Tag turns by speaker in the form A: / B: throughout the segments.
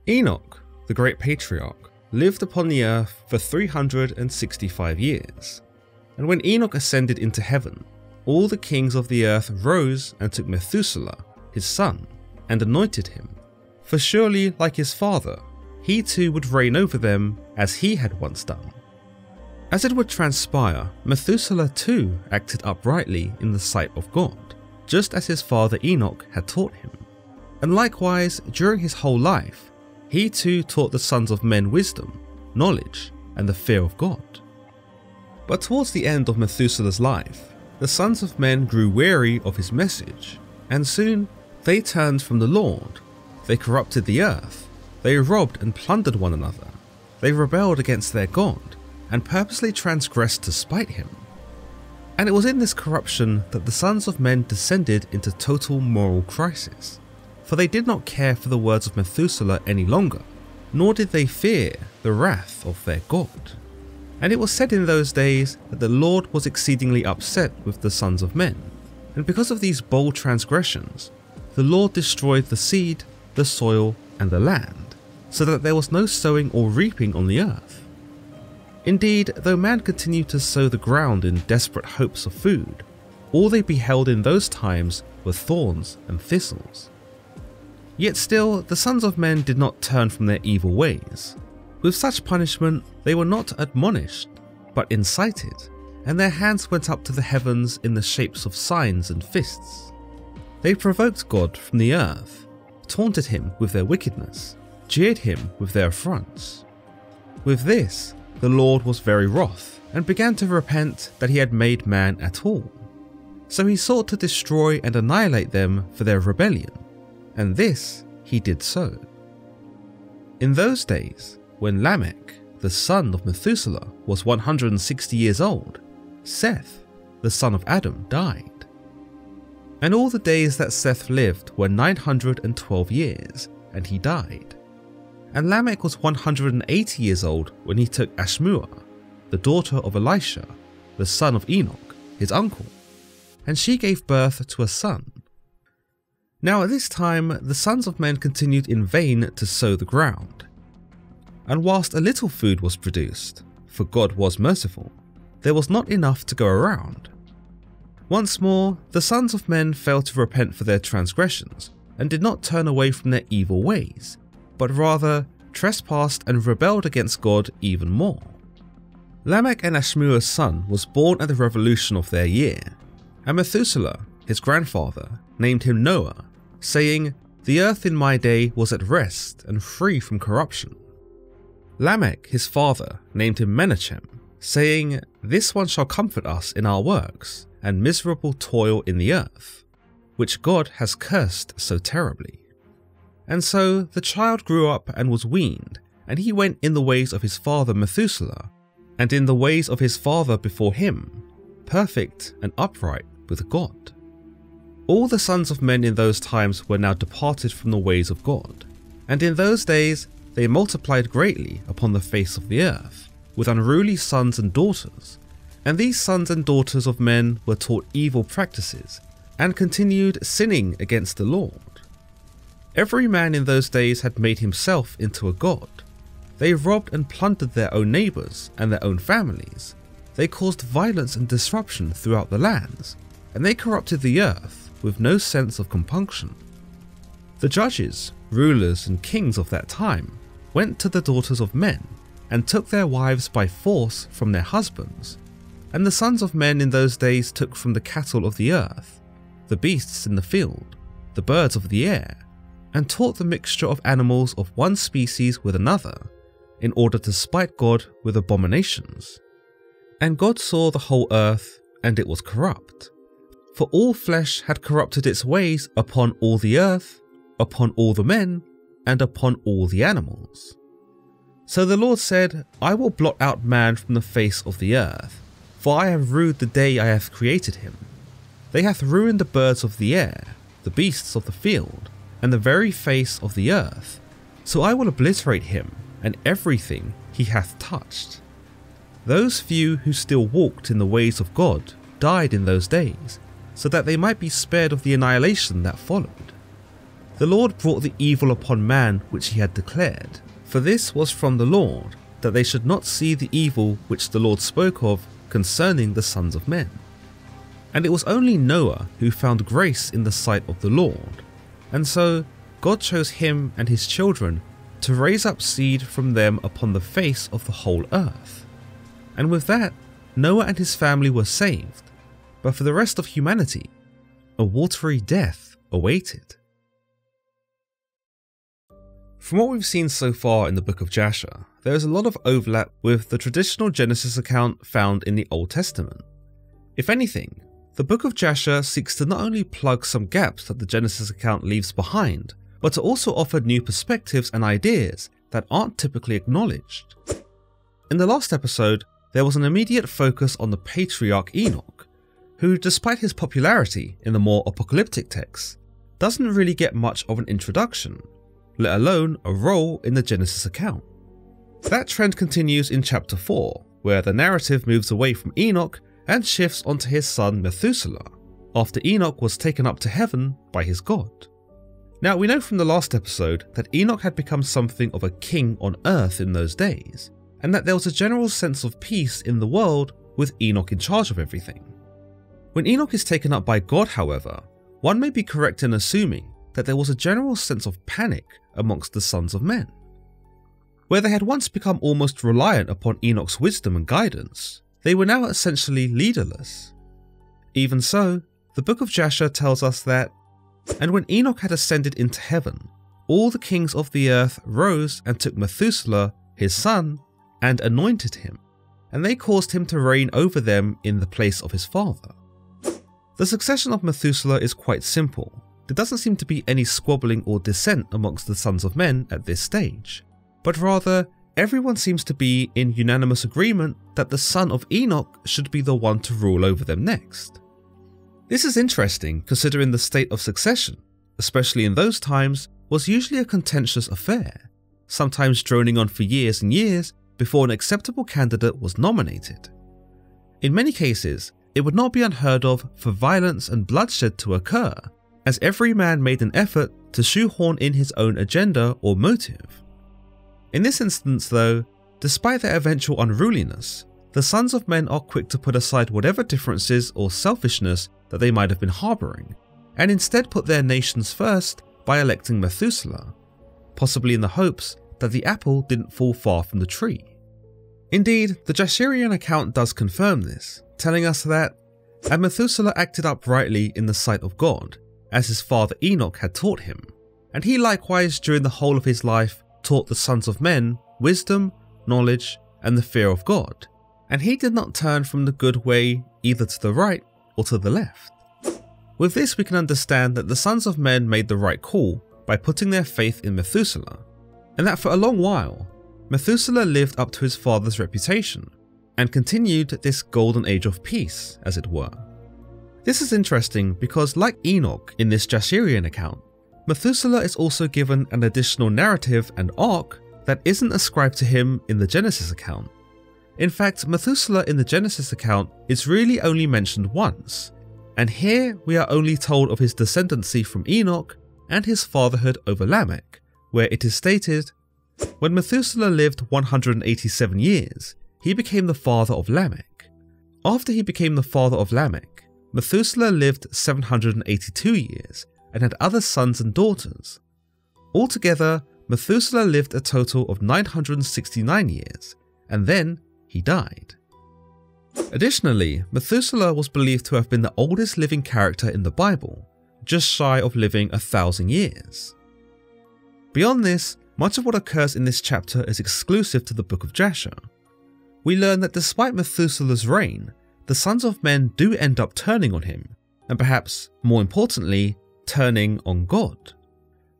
A: Enoch, the great patriarch, lived upon the earth for 365 years. And when Enoch ascended into heaven, all the kings of the earth rose and took Methuselah, his son, and anointed him. For surely, like his father, he too would reign over them as he had once done. As it would transpire, Methuselah too acted uprightly in the sight of God, just as his father Enoch had taught him. And likewise, during his whole life, he too taught the sons of men wisdom, knowledge, and the fear of God. But towards the end of Methuselah's life, the sons of men grew weary of his message, and soon they turned from the Lord. They corrupted the earth, they robbed and plundered one another, they rebelled against their God, and purposely transgressed to spite him. And it was in this corruption that the sons of men descended into total moral crisis, for they did not care for the words of Methuselah any longer, nor did they fear the wrath of their God. And it was said in those days that the Lord was exceedingly upset with the sons of men, and because of these bold transgressions, the Lord destroyed the seed, the soil, and the land, so that there was no sowing or reaping on the earth. Indeed, though man continued to sow the ground in desperate hopes of food, all they beheld in those times were thorns and thistles. Yet still, the sons of men did not turn from their evil ways. With such punishment, they were not admonished, but incited, and their hands went up to the heavens in the shapes of signs and fists. They provoked God from the earth, taunted him with their wickedness, jeered him with their affronts. With this, the Lord was very wroth, and began to repent that he had made man at all. So he sought to destroy and annihilate them for their rebellion, and this he did so. In those days, when Lamech, the son of Methuselah, was 160 years old, Seth, the son of Adam, died. And all the days that Seth lived were 912 years, and he died. And Lamech was 180 years old when he took Ashmua, the daughter of Elisha, the son of Enoch, his uncle, and she gave birth to a son. Now at this time the sons of men continued in vain to sow the ground. And whilst a little food was produced, for God was merciful, there was not enough to go around. Once more, the sons of men failed to repent for their transgressions, and did not turn away from their evil ways, but rather trespassed and rebelled against God even more. Lamech and Ashmua's son was born at the revolution of their year, and Methuselah, his grandfather, named him Noah, saying, "The earth in my day was at rest and free from corruption." Lamech, his father, named him Menachem, saying, "This one shall comfort us in our works and miserable toil in the earth, which God has cursed so terribly." And so the child grew up and was weaned, and he went in the ways of his father Methuselah, and in the ways of his father before him, perfect and upright with God. All the sons of men in those times were now departed from the ways of God, and in those days they multiplied greatly upon the face of the earth, with unruly sons and daughters, and these sons and daughters of men were taught evil practices, and continued sinning against the Lord. Every man in those days had made himself into a god. They robbed and plundered their own neighbours and their own families. They caused violence and disruption throughout the lands, and they corrupted the earth with no sense of compunction. The judges, rulers and kings of that time went to the daughters of men and took their wives by force from their husbands, and the sons of men in those days took from the cattle of the earth, the beasts in the field, the birds of the air, and taught the mixture of animals of one species with another, in order to spite God with abominations. And God saw the whole earth, and it was corrupt, for all flesh had corrupted its ways upon all the earth, upon all the men, and upon all the animals. So the Lord said, "I will blot out man from the face of the earth, for I have rued the day I have created him. They hath ruined the birds of the air, the beasts of the field, and the very face of the earth. So I will obliterate him, and everything he hath touched." Those few who still walked in the ways of God died in those days, so that they might be spared of the annihilation that followed. the Lord brought the evil upon man which he had declared. For this was from the Lord, that they should not see the evil which the Lord spoke of concerning the sons of men. And it was only Noah who found grace in the sight of the Lord, and so God chose him and his children to raise up seed from them upon the face of the whole earth. And with that, Noah and his family were saved, but for the rest of humanity, a watery death awaited. From what we've seen so far in the Book of Jasher, there is a lot of overlap with the traditional Genesis account found in the Old Testament. If anything, the Book of Jasher seeks to not only plug some gaps that the Genesis account leaves behind, but to also offer new perspectives and ideas that aren't typically acknowledged. In the last episode, there was an immediate focus on the patriarch Enoch, who, despite his popularity in the more apocalyptic texts, doesn't really get much of an introduction, let alone a role in the Genesis account. That trend continues in chapter 4, where the narrative moves away from Enoch and shifts onto his son Methuselah, after Enoch was taken up to heaven by his God. Now, we know from the last episode that Enoch had become something of a king on earth in those days, and that there was a general sense of peace in the world with Enoch in charge of everything. When Enoch is taken up by God, however, one may be correct in assuming that there was a general sense of panic amongst the sons of men. Where they had once become almost reliant upon Enoch's wisdom and guidance, they were now essentially leaderless. Even so, the Book of Jasher tells us that, "And when Enoch had ascended into heaven, all the kings of the earth rose and took Methuselah, his son, and anointed him, and they caused him to reign over them in the place of his father." The succession of Methuselah is quite simple. There doesn't seem to be any squabbling or dissent amongst the sons of men at this stage, but rather everyone seems to be in unanimous agreement that the son of Enoch should be the one to rule over them next. This is interesting considering the state of succession, especially in those times, was usually a contentious affair, sometimes droning on for years and years before an acceptable candidate was nominated. In many cases, it would not be unheard of for violence and bloodshed to occur, as every man made an effort to shoehorn in his own agenda or motive. In this instance though, despite their eventual unruliness, the sons of men are quick to put aside whatever differences or selfishness that they might have been harbouring, and instead put their nations first by electing Methuselah, possibly in the hopes that the apple didn't fall far from the tree. Indeed, the Jasherian account does confirm this, telling us that, "And Methuselah acted uprightly in the sight of God, as his father Enoch had taught him, and he likewise during the whole of his life taught the sons of men wisdom, knowledge, and the fear of God, and he did not turn from the good way either to the right or to the left." With this we can understand that the sons of men made the right call by putting their faith in Methuselah, and that for a long while, Methuselah lived up to his father's reputation, and continued this golden age of peace, as it were. This is interesting because, like Enoch in this Jasherian account, Methuselah is also given an additional narrative and arc that isn't ascribed to him in the Genesis account. In fact, Methuselah in the Genesis account is really only mentioned once, and here we are only told of his descendancy from Enoch and his fatherhood over Lamech, where it is stated, "When Methuselah lived 187 years, he became the father of Lamech. After he became the father of Lamech, Methuselah lived 782 years and had other sons and daughters. Altogether, Methuselah lived a total of 969 years, and then he died." Additionally, Methuselah was believed to have been the oldest living character in the Bible, just shy of living 1,000 years. Beyond this, much of what occurs in this chapter is exclusive to the Book of Jasher. We learn that despite Methuselah's reign, the sons of men do end up turning on him, and perhaps, more importantly, turning on God.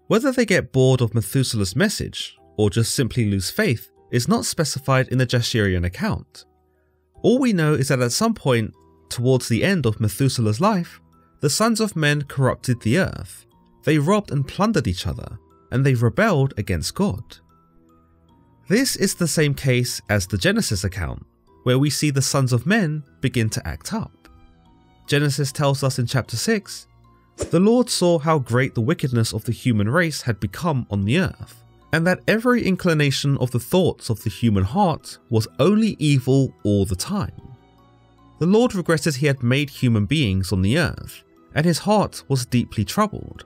A: Whether they get bored of Methuselah's message, or just simply lose faith, is not specified in the Jasherian account. All we know is that at some point, towards the end of Methuselah's life, the sons of men corrupted the earth, they robbed and plundered each other, and they rebelled against God. This is the same case as the Genesis account, where we see the sons of men begin to act up. Genesis tells us in chapter 6, The Lord saw how great the wickedness of the human race had become on the earth, and that every inclination of the thoughts of the human heart was only evil all the time. The Lord regretted he had made human beings on the earth, and his heart was deeply troubled.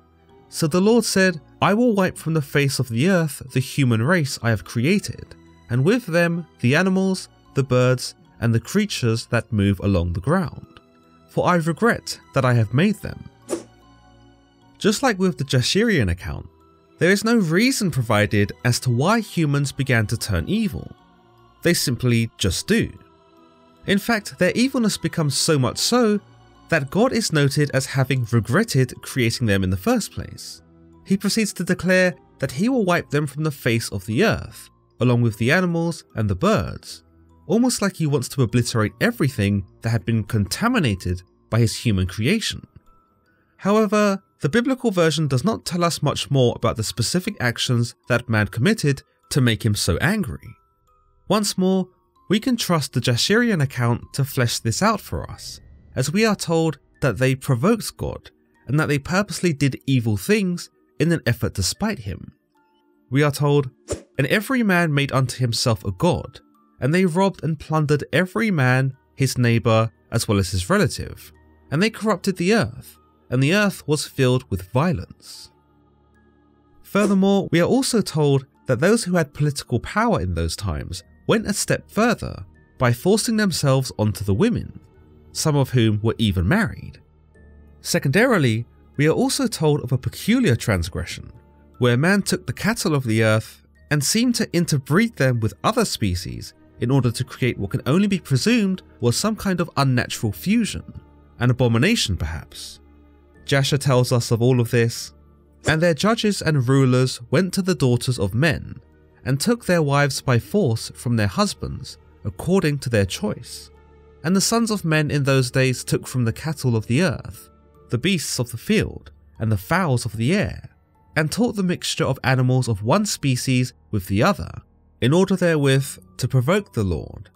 A: So the Lord said, I will wipe from the face of the earth the human race I have created, and with them the animals, the birds, and the creatures that move along the ground. For I regret that I have made them. Just like with the Jasherian account, there is no reason provided as to why humans began to turn evil. They simply just do. In fact, their evilness becomes so much so that God is noted as having regretted creating them in the first place. He proceeds to declare that he will wipe them from the face of the earth, along with the animals and the birds, almost like he wants to obliterate everything that had been contaminated by his human creation. However, the biblical version does not tell us much more about the specific actions that man committed to make him so angry. Once more, we can trust the Jasherian account to flesh this out for us, as we are told that they provoked God and that they purposely did evil things in an effort to spite him. We are told, and every man made unto himself a god, and they robbed and plundered every man, his neighbour, as well as his relative, and they corrupted the earth, and the earth was filled with violence. Furthermore, we are also told that those who had political power in those times went a step further by forcing themselves onto the women, some of whom were even married. Secondarily, we are also told of a peculiar transgression, where man took the cattle of the earth and seemed to interbreed them with other species in order to create what can only be presumed was some kind of unnatural fusion, an abomination perhaps. Jasher tells us of all of this, and their judges and rulers went to the daughters of men, and took their wives by force from their husbands, according to their choice. And the sons of men in those days took from the cattle of the earth, the beasts of the field, and the fowls of the air, and taught the mixture of animals of one species with the other, in order therewith to provoke the Lord.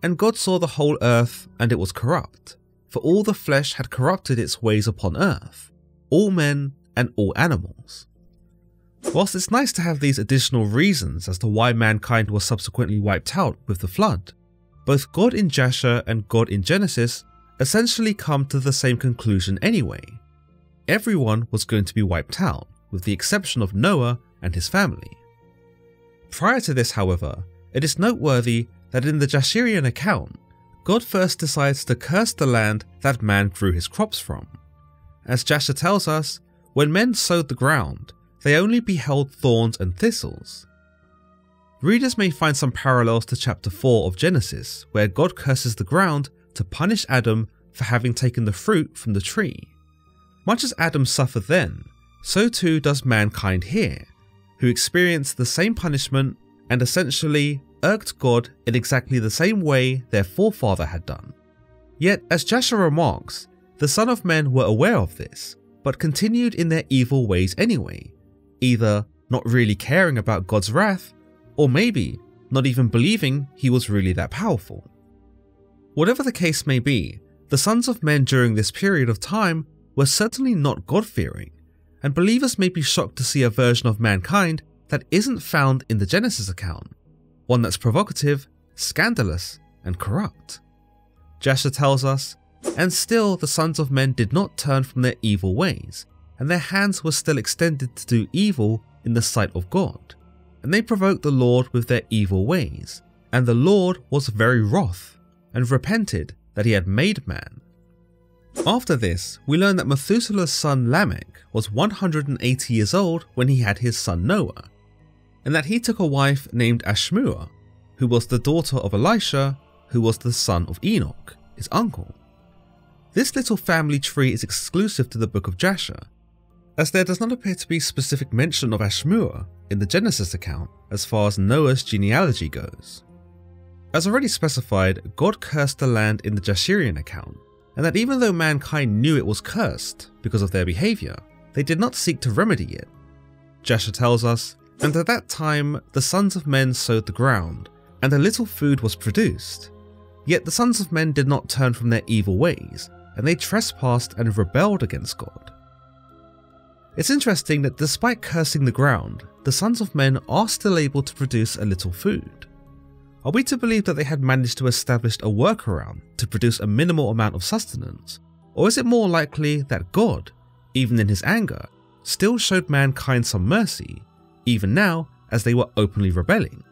A: And God saw the whole earth, and it was corrupt, for all the flesh had corrupted its ways upon earth, all men and all animals. Whilst it's nice to have these additional reasons as to why mankind was subsequently wiped out with the flood, both God in Jasher and God in Genesis essentially come to the same conclusion anyway. Everyone was going to be wiped out, with the exception of Noah and his family. Prior to this, however, it is noteworthy that in the Jasherian account, God first decides to curse the land that man grew his crops from. As Jasher tells us, when men sowed the ground, they only beheld thorns and thistles. Readers may find some parallels to chapter 4 of Genesis, where God curses the ground to punish Adam for having taken the fruit from the tree. Much as Adam suffered then, so too does mankind here, who experienced the same punishment and essentially irked God in exactly the same way their forefather had done. Yet, as Jasher remarks, the Son of Men were aware of this, but continued in their evil ways anyway, either not really caring about God's wrath, or maybe not even believing he was really that powerful. Whatever the case may be, the sons of men during this period of time were certainly not God-fearing, and believers may be shocked to see a version of mankind that isn't found in the Genesis account, one that's provocative, scandalous, and corrupt. Jasher tells us, and still the sons of men did not turn from their evil ways, and their hands were still extended to do evil in the sight of God. And they provoked the Lord with their evil ways, and the Lord was very wroth, and repented that he had made man. After this, we learn that Methuselah's son Lamech was 180 years old when he had his son Noah, and that he took a wife named Ashmua, who was the daughter of Elisha, who was the son of Enoch, his uncle. This little family tree is exclusive to the Book of Jasher, as there does not appear to be specific mention of Ashmua in the Genesis account as far as Noah's genealogy goes. As already specified, God cursed the land in the Jasherian account, and that even though mankind knew it was cursed because of their behaviour, they did not seek to remedy it. Jasher tells us, and at that time the sons of men sowed the ground, and a little food was produced. Yet the sons of men did not turn from their evil ways, and they trespassed and rebelled against God. It's interesting that despite cursing the ground, the sons of men are still able to produce a little food. Are we to believe that they had managed to establish a workaround to produce a minimal amount of sustenance, or is it more likely that God, even in his anger, still showed mankind some mercy, even now as they were openly rebelling?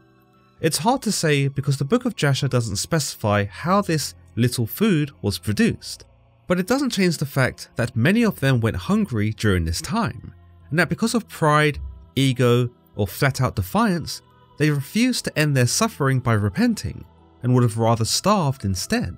A: It's hard to say because the Book of Jasher doesn't specify how this little food was produced, but it doesn't change the fact that many of them went hungry during this time, and that because of pride, ego, or flat out defiance, they refused to end their suffering by repenting and would have rather starved instead.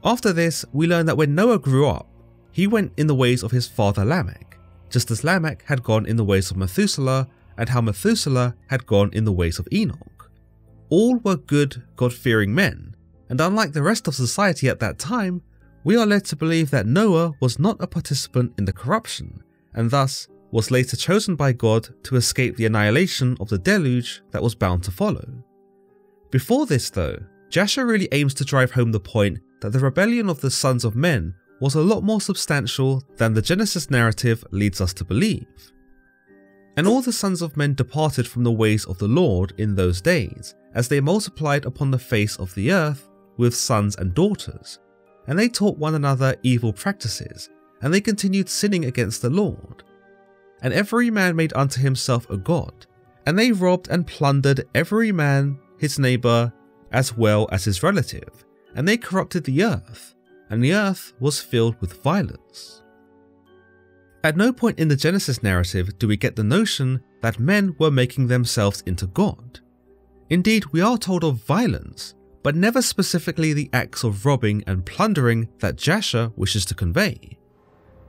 A: After this, we learn that when Noah grew up, he went in the ways of his father Lamech, just as Lamech had gone in the ways of Methuselah, and how Methuselah had gone in the ways of Enoch. All were good, God-fearing men, and unlike the rest of society at that time, we are led to believe that Noah was not a participant in the corruption, and thus was later chosen by God to escape the annihilation of the deluge that was bound to follow. Before this though, Jasher really aims to drive home the point that the rebellion of the sons of men was a lot more substantial than the Genesis narrative leads us to believe. And all the sons of men departed from the ways of the Lord in those days, as they multiplied upon the face of the earth with sons and daughters, and they taught one another evil practices, and they continued sinning against the Lord. And every man made unto himself a god, and they robbed and plundered every man his neighbour as well as his relative, and they corrupted the earth, and the earth was filled with violence. At no point in the Genesis narrative do we get the notion that men were making themselves into God. Indeed, we are told of violence, but never specifically the acts of robbing and plundering that Jasher wishes to convey.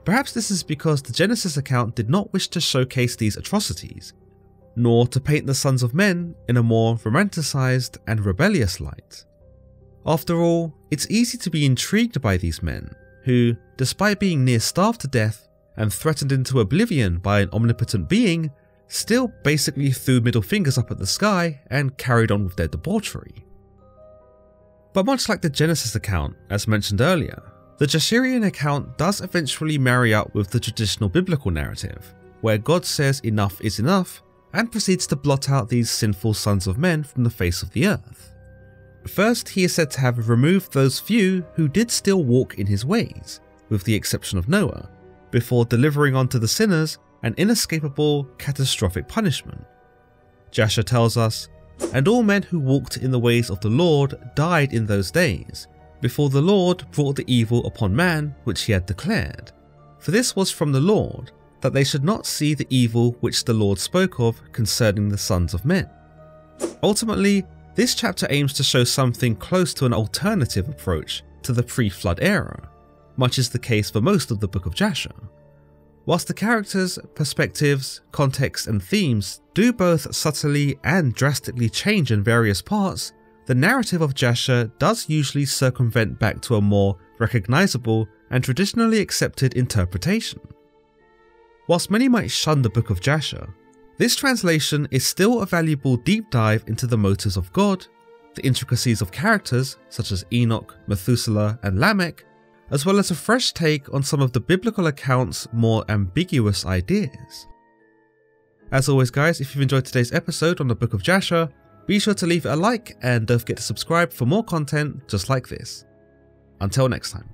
A: Perhaps this is because the Genesis account did not wish to showcase these atrocities, nor to paint the sons of men in a more romanticized and rebellious light. After all, it's easy to be intrigued by these men, who, despite being near starved to death and threatened into oblivion by an omnipotent being, still basically threw middle fingers up at the sky and carried on with their debauchery. But much like the Genesis account, as mentioned earlier, the Jasherian account does eventually marry up with the traditional biblical narrative, where God says enough is enough and proceeds to blot out these sinful sons of men from the face of the earth. First, he is said to have removed those few who did still walk in his ways, with the exception of Noah, before delivering onto the sinners an inescapable, catastrophic punishment. Jasher tells us, "And all men who walked in the ways of the Lord died in those days, before the Lord brought the evil upon man which he had declared. For this was from the Lord, that they should not see the evil which the Lord spoke of concerning the sons of men." Ultimately, this chapter aims to show something close to an alternative approach to the pre-flood era, much is the case for most of the Book of Jasher. Whilst the characters, perspectives, context and themes do both subtly and drastically change in various parts, the narrative of Jasher does usually circumvent back to a more recognisable and traditionally accepted interpretation. Whilst many might shun the Book of Jasher, this translation is still a valuable deep dive into the motives of God, the intricacies of characters such as Enoch, Methuselah and Lamech, as well as a fresh take on some of the biblical account's more ambiguous ideas. As always guys, if you've enjoyed today's episode on the Book of Jasher, be sure to leave it a like and don't forget to subscribe for more content just like this. Until next time.